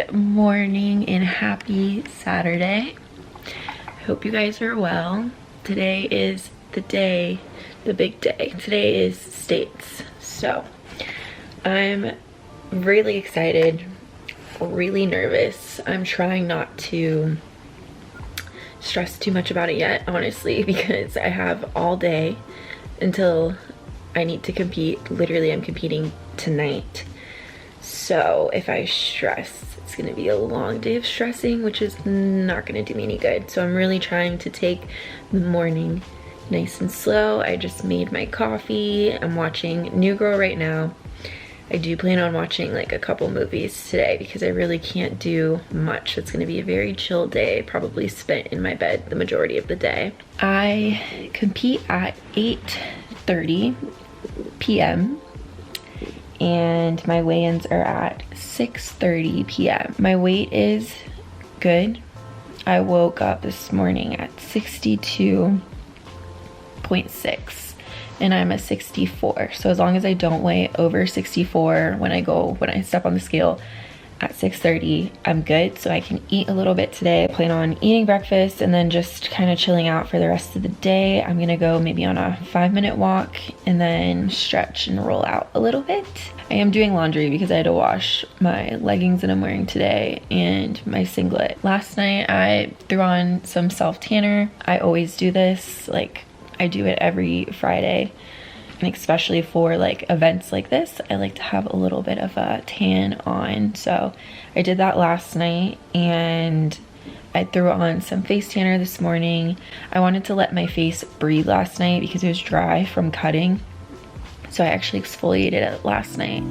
Good morning and happy Saturday. I hope you guys are well. Today is the day, the big day. Today is states. So I'm really excited, really nervous. I'm trying not to stress too much about it yet, honestly, because I have all day until I need to compete. Literally, I'm competing tonight. So if I stress, it's gonna be a long day of stressing, which is not gonna do me any good. So I'm really trying to take the morning nice and slow. I just made my coffee. I'm watching New Girl right now. I do plan on watching like a couple movies today because I really can't do much. It's gonna be a very chill day, probably spent in my bed the majority of the day. I compete at 8:30 p.m. and my weigh-ins are at 6:30 p.m. My weight is good. I woke up this morning at 62.6 and I'm a 64. So as long as I don't weigh over 64 when I step on the scale at 6:30, I'm good. So I can eat a little bit today. I plan on eating breakfast and then just kind of chilling out for the rest of the day. I'm gonna go maybe on a 5-minute walk and then stretch and roll out a little bit. I am doing laundry because I had to wash my leggings that I'm wearing today and my singlet. Last night I threw on some self tanner. I always do this, like I do it every Friday. And especially for like events like this, I like to have a little bit of a tan on. So I did that last night and I threw on some face tanner this morning. I wanted to let my face breathe last night because it was dry from cutting. So I actually exfoliated it last night.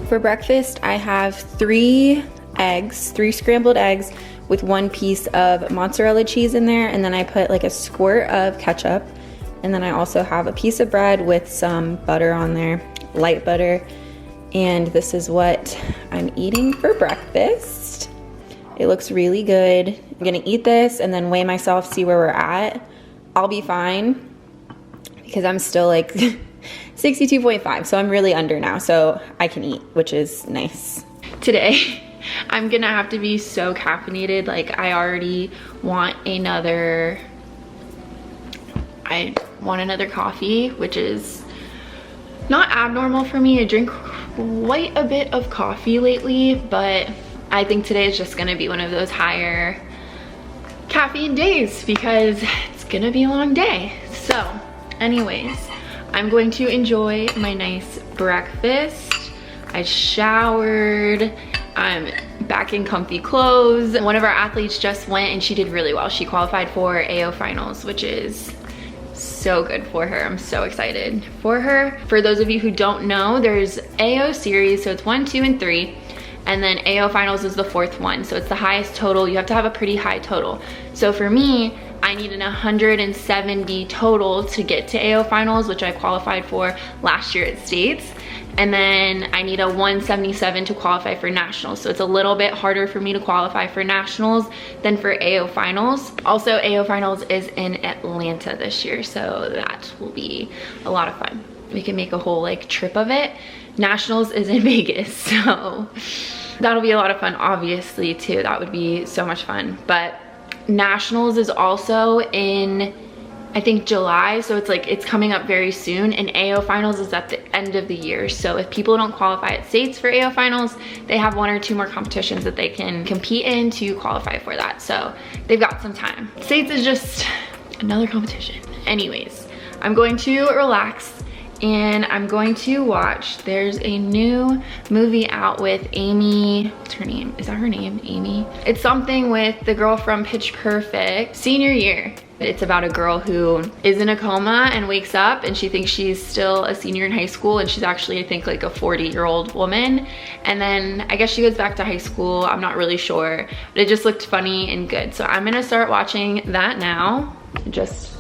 For breakfast, I have 3 scrambled eggs with 1 piece of mozzarella cheese in there, and then I put like a squirt of ketchup, and then I also have a piece of bread with some butter on there, light butter, and this is what I'm eating for breakfast. It looks really good. I'm gonna eat this and then weigh myself, see where we're at. I'll be fine because I'm still like 62.5, so I'm really under now, so I can eat, which is nice. Today, I'm gonna have to be so caffeinated. Like I already want another coffee, which is not abnormal for me. I drink quite a bit of coffee lately, but I think today is just gonna be one of those higher caffeine days because it's gonna be a long day. So anyways, I'm going to enjoy my nice breakfast. I showered, I'm back in comfy clothes. One of our athletes just went and she did really well. She qualified for AO finals, which is so good for her. I'm so excited for her. For those of you who don't know, there's AO series, so it's 1, 2, and 3. And then AO finals is the 4th one. So it's the highest total. You have to have a pretty high total. So for me, I needed 170 total to get to AO finals, which I qualified for last year at states. And then I need a 177 to qualify for nationals. So it's a little bit harder for me to qualify for nationals than for AO finals. Also, AO finals is in Atlanta this year, so that will be a lot of fun. We can make a whole like trip of it. Nationals is in Vegas, so that'll be a lot of fun, obviously, too. That would be so much fun. But nationals is also in, I think, July, so it's like it's coming up very soon, and AO finals is at the end of the year. So if people don't qualify at states for AO finals, they have 1 or 2 more competitions that they can compete in to qualify for that. So they've got some time. States is just another competition. Anyways, I'm going to relax and I'm going to watch, there's a new movie out with Amy, what's her name? Is that her name, Amy? It's something with the girl from Pitch Perfect, Senior Year. It's about a girl who is in a coma and wakes up and she thinks she's still a senior in high school, and she's actually, I think, like a 40-year-old woman. And then I guess she goes back to high school. I'm not really sure, but it just looked funny and good. So I'm gonna start watching that now. Just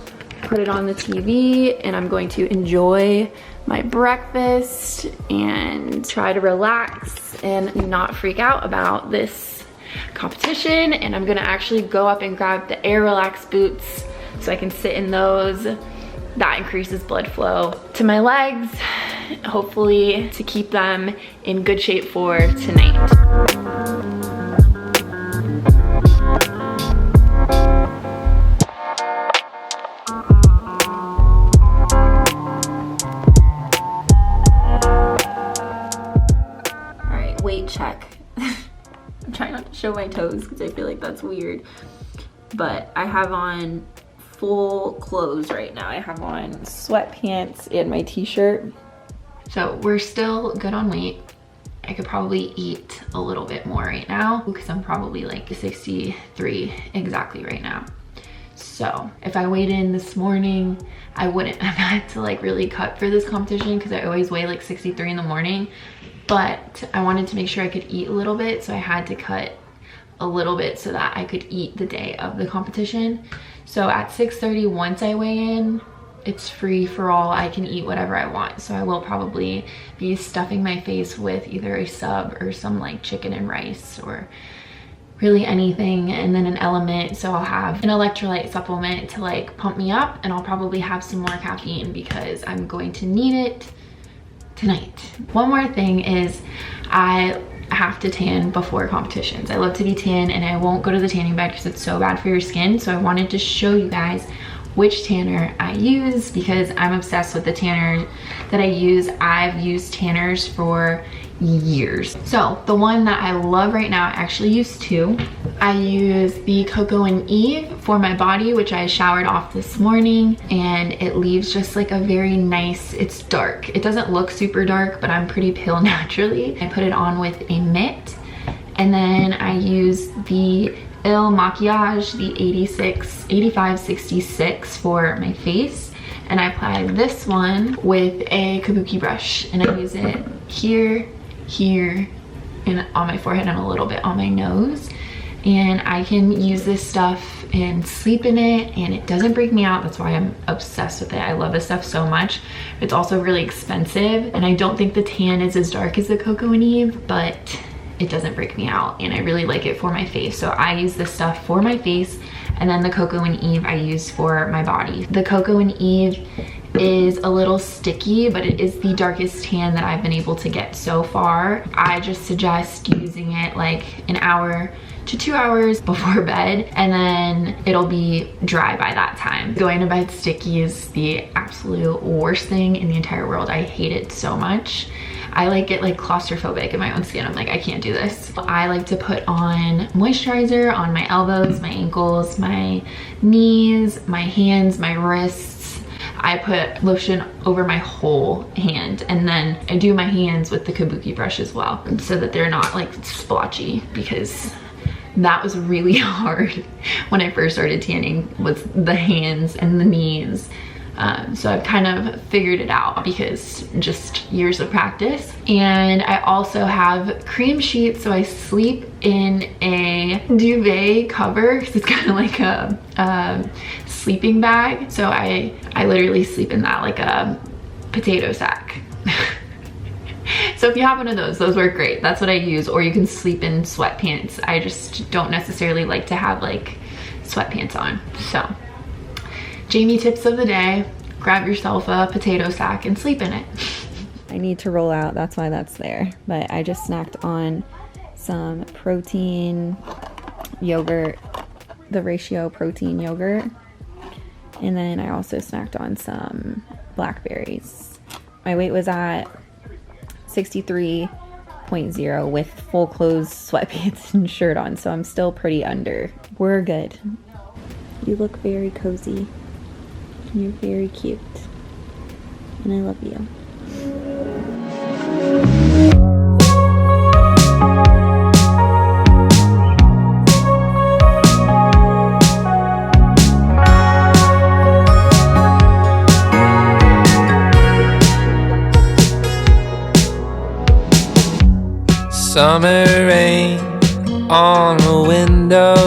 put it on the TV and I'm going to enjoy my breakfast and try to relax and not freak out about this competition. And I'm gonna actually go up and grab the Air Relax boots so I can sit in those. That increases blood flow to my legs, hopefully to keep them in good shape for tonight. All right, weight check. I'm trying not to show my toes because I feel like that's weird. But I have on full clothes right now. I have on sweatpants and my t-shirt. So we're still good on weight. I could probably eat a little bit more right now because I'm probably like 63 exactly right now. So if I weighed in this morning, I wouldn't have had to like really cut for this competition because I always weigh like 63 in the morning. But I wanted to make sure I could eat a little bit, so I had to cut a little bit so that I could eat the day of the competition. So at 6:30, once I weigh in, it's free for all. I can eat whatever I want. So I will probably be stuffing my face with either a sub or some like chicken and rice or really anything, and then an element. So I'll have an electrolyte supplement to like pump me up, and I'll probably have some more caffeine because I'm going to need it tonight. One more thing is I have to tan before competitions. I love to be tan, and I won't go to the tanning bed because it's so bad for your skin. So I wanted to show you guys which tanner I use because I'm obsessed with the tanner that I use. I've used tanners for years. So the one that I love right now, I actually use two. I use the Coco and Eve for my body, which I showered off this morning, and it leaves just like a very nice, it's dark. It doesn't look super dark, but I'm pretty pale naturally. I put it on with a mitt, and then I use the Il Maquillage, the 8566 for my face, and I apply this one with a kabuki brush, and I use it here, here, and on my forehead and a little bit on my nose. And I can use this stuff and sleep in it, and it doesn't break me out. That's why I'm obsessed with it. I love this stuff so much. It's also really expensive, and I don't think the tan is as dark as the Coco and Eve, but it doesn't break me out, and I really like it for my face. So I use this stuff for my face, and then the Coco and Eve I use for my body. The Coco and Eve is a little sticky, but it is the darkest tan that I've been able to get so far. I just suggest using it like an hour to 2 hours before bed, and then it'll be dry by that time. Going to bed sticky is the absolute worst thing in the entire world. I hate it so much. I like get like claustrophobic in my own skin. I'm like, I can't do this. I like to put on moisturizer on my elbows, my ankles, my knees, my hands, my wrists. I put lotion over my whole hand, and then I do my hands with the kabuki brush as well, so that they're not like splotchy, because that was really hard when I first started tanning, was the hands and the knees. So I've kind of figured it out because just years of practice. And I also have cream sheets, so I sleep in a duvet cover because it's kind of like a sleeping bag. So I literally sleep in that like a potato sack. So if you have one of those work great. That's what I use. Or you can sleep in sweatpants. I just don't necessarily like to have like sweatpants on. So Jaimee tips of the day: grab yourself a potato sack and sleep in it. I need to roll out, that's why that's there. But I just snacked on some protein yogurt, the Ratio protein yogurt. And then I also snacked on some blackberries. My weight was at 63.0 with full clothes, sweatpants, and shirt on, so I'm still pretty under. We're good. You look very cozy. You're very cute. and I love you. Summer rain on the window.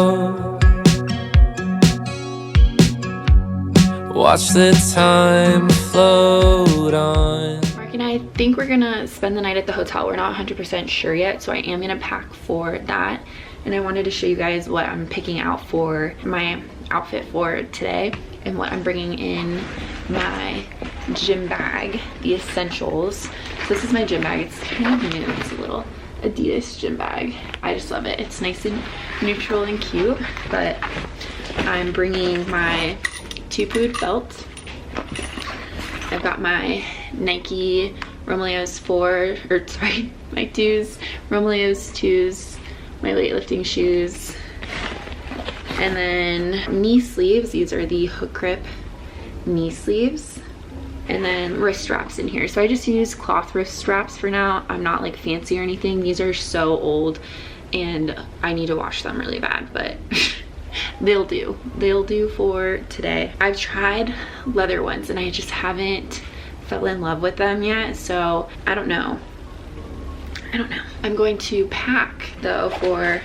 Watch the time float on. Mark and I think we're gonna spend the night at the hotel. We're not 100% sure yet, so I am gonna pack for that. And I wanted to show you guys what I'm picking out for my outfit for today and what I'm bringing in my gym bag, the essentials. So this is my gym bag. It's kind of new. It's a little Adidas gym bag. I just love it. It's nice and neutral and cute, but I'm bringing my two-pood belt. I've got my Nike Romeo's my twos, Romeo's twos, my weightlifting shoes, and then knee sleeves. These are the hook grip knee sleeves. And then wrist straps in here. So I just use cloth wrist straps for now. I'm not like fancy or anything. These are so old and I need to wash them really bad, but they'll do. They'll do for today. I've tried leather ones and I just haven't fell in love with them yet. So I don't know. I'm going to pack though for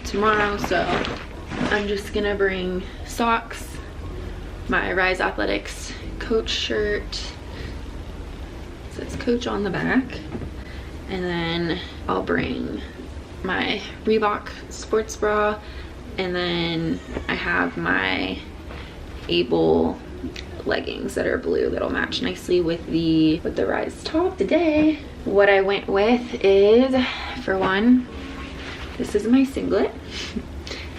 tomorrow. So I'm just gonna bring socks, my Rise Athletics Coach shirt, it says Coach on the back, and then I'll bring my Reebok sports bra, and then I have my Able leggings that are blue that'll match nicely with the Rise top. Today what I went with is, for one, this is my singlet.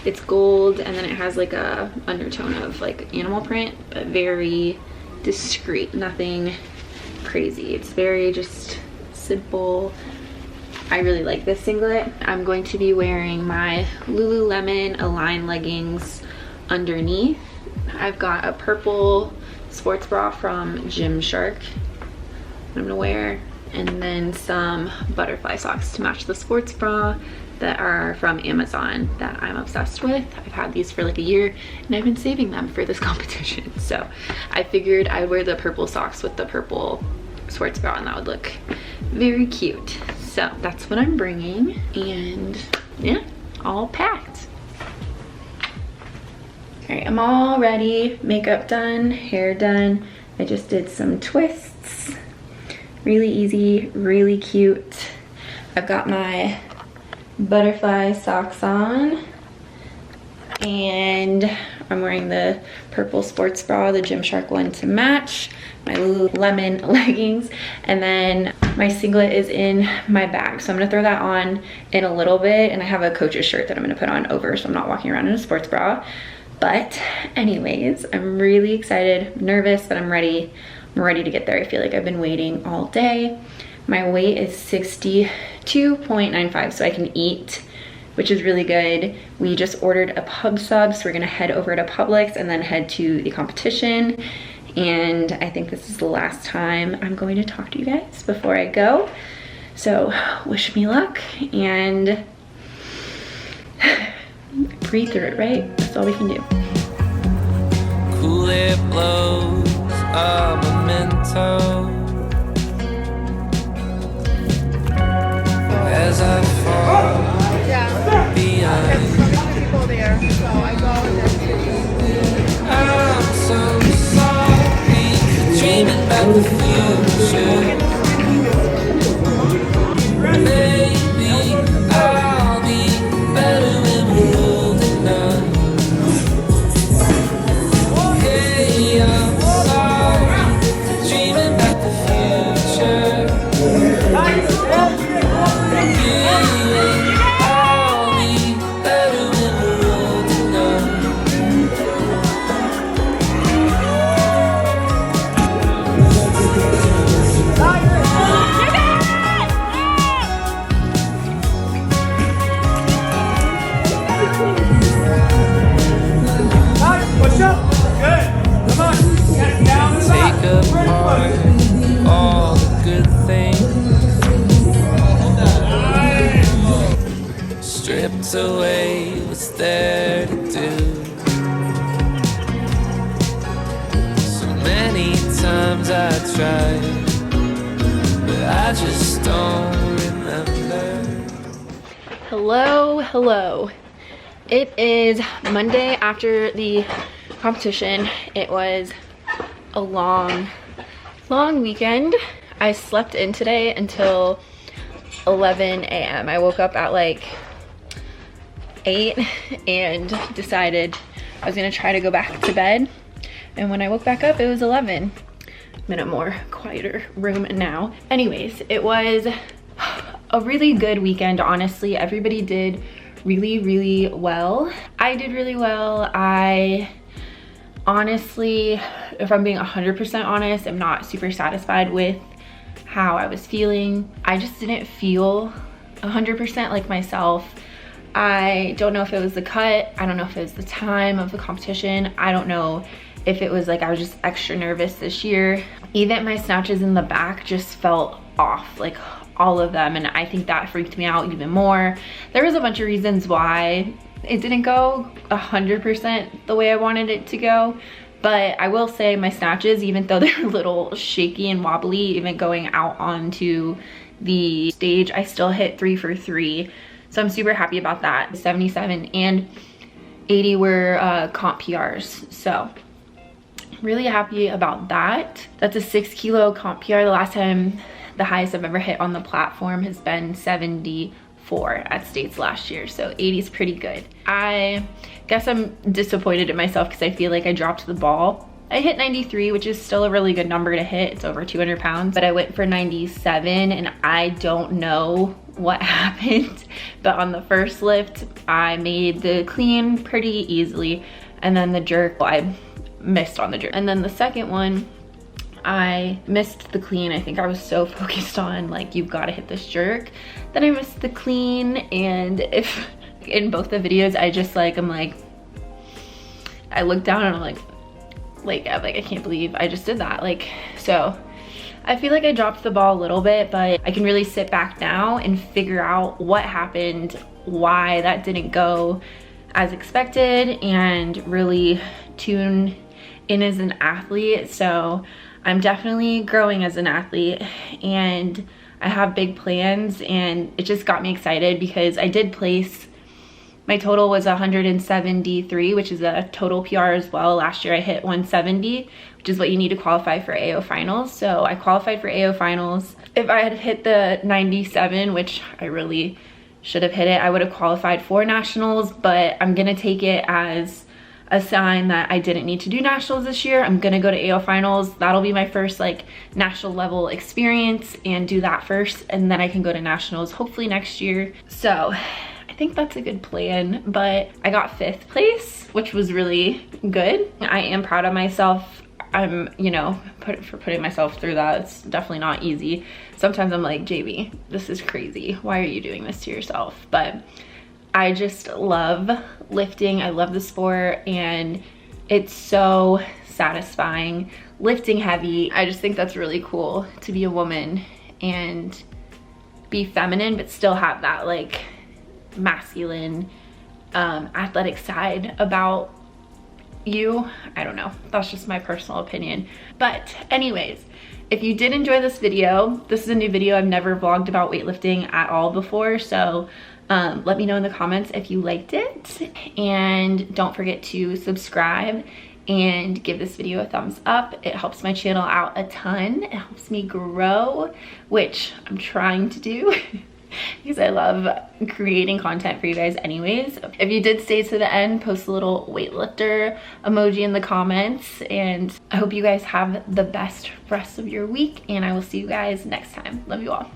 It's gold and then it has like a undertone of like animal print, but very discreet, nothing crazy. It's very just simple. I really like this singlet. I'm going to be wearing my Lululemon Align leggings underneath. I've got a purple sports bra from Gymshark I'm gonna wear, and then some butterfly socks to match the sports bra that are from Amazon that I'm obsessed with. I've had these for like a year and I've been saving them for this competition. So I figured I'd wear the purple socks with the purple sports bra and that would look very cute. So that's what I'm bringing, and yeah, all packed. All right, I'm all ready. Makeup done, hair done. I just did some twists. Really easy, really cute. I've got my butterfly socks on, and I'm wearing the purple sports bra, the Gymshark one, to match my Lululemon leggings, and then my singlet is in my bag, so I'm gonna throw that on in a little bit, and I have a Coach's shirt that I'm gonna put on over so I'm not walking around in a sports bra. But anyways, I'm really excited, nervous, but I'm ready to get there. I feel like I've been waiting all day. My weight is 62.95, so I can eat, which is really good. We just ordered a pub sub, so we're gonna head over to Publix and then head to the competition. And I think this is the last time I'm going to talk to you guys before I go. So wish me luck and breathe through it, right? That's all we can do. Cool air blows a memento as I fall behind. People there, so I go I'm so sorry, dreaming about the future. Maybe I'll be better when we're old enough. Hey, I'm sorry, dreaming about the future. times I tried, but I just don't remember. Hello. It is Monday after the competition. It was a long weekend. I slept in today until 11 a.m. I woke up at like 8 and decided I was gonna try to go back to bed. And when I woke back up, it was 11. I'm in a more quieter room now. Anyways, it was a really good weekend, honestly. Everybody did really well. I did really well. I honestly, if I'm being 100% honest, I'm not super satisfied with how I was feeling. I just didn't feel 100% like myself. I don't know if it was the cut. I don't know if it was the time of the competition. I don't know if it was like I was just extra nervous this year. Even my snatches in the back just felt off, like all of them, and I think that freaked me out even more. There was a bunch of reasons why it didn't go 100% the way I wanted it to go, but I will say my snatches, even though they're a little shaky and wobbly, even going out onto the stage, I still hit 3 for 3. So I'm super happy about that. 77 and 80 were comp PRs. So really happy about that. That's a 6 kilo comp PR. The last time, the highest I've ever hit on the platform has been 74 at states last year. So 80 is pretty good. I guess I'm disappointed in myself because I feel like I dropped the ball. I hit 93, which is still a really good number to hit. It's over 200 pounds, but I went for 97 and I don't know what happened. But on the first lift, I made the clean pretty easily. And then the jerk, I missed on the jerk. And then the second one, I missed the clean. I think I was so focused on like, you've got to hit this jerk, that I missed the clean. And if in both the videos, I just like, I look down and I'm like, I can't believe I just did that. Like, so I feel like I dropped the ball a little bit, but I can really sit back now and figure out what happened, why that didn't go as expected, and really tune in as an athlete. So I'm definitely growing as an athlete and I have big plans, and it just got me excited because I did place. My total was 173, which is a total PR as well. Last year I hit 170, which is what you need to qualify for AO finals. So I qualified for AO finals. If I had hit the 97, which I really should have hit it, I would have qualified for nationals, but I'm gonna take it as a sign that I didn't need to do nationals this year. I'm gonna go to AO finals. That'll be my first like national level experience, and do that first, and then I can go to nationals hopefully next year. So I think that's a good plan, but I got 5th place, which was really good. I am proud of myself. I'm, you know, for putting myself through that. It's definitely not easy. Sometimes I'm like, Jamie, this is crazy. Why are you doing this to yourself? But I just love lifting. I love the sport, and it's so satisfying lifting heavy. I just think that's really cool to be a woman and be feminine, but still have that like masculine athletic side about you. I don't know, that's just my personal opinion. But anyways, if you did enjoy this video, this is a new video. I've never vlogged about weightlifting at all before, so let me know in the comments if you liked it, and don't forget to subscribe and give this video a thumbs up. It helps my channel out a ton. It helps me grow, which I'm trying to do because I love creating content for you guys anyways. If you did stay to the end, post a little weightlifter emoji in the comments, and I hope you guys have the best rest of your week, and I will see you guys next time. Love you all.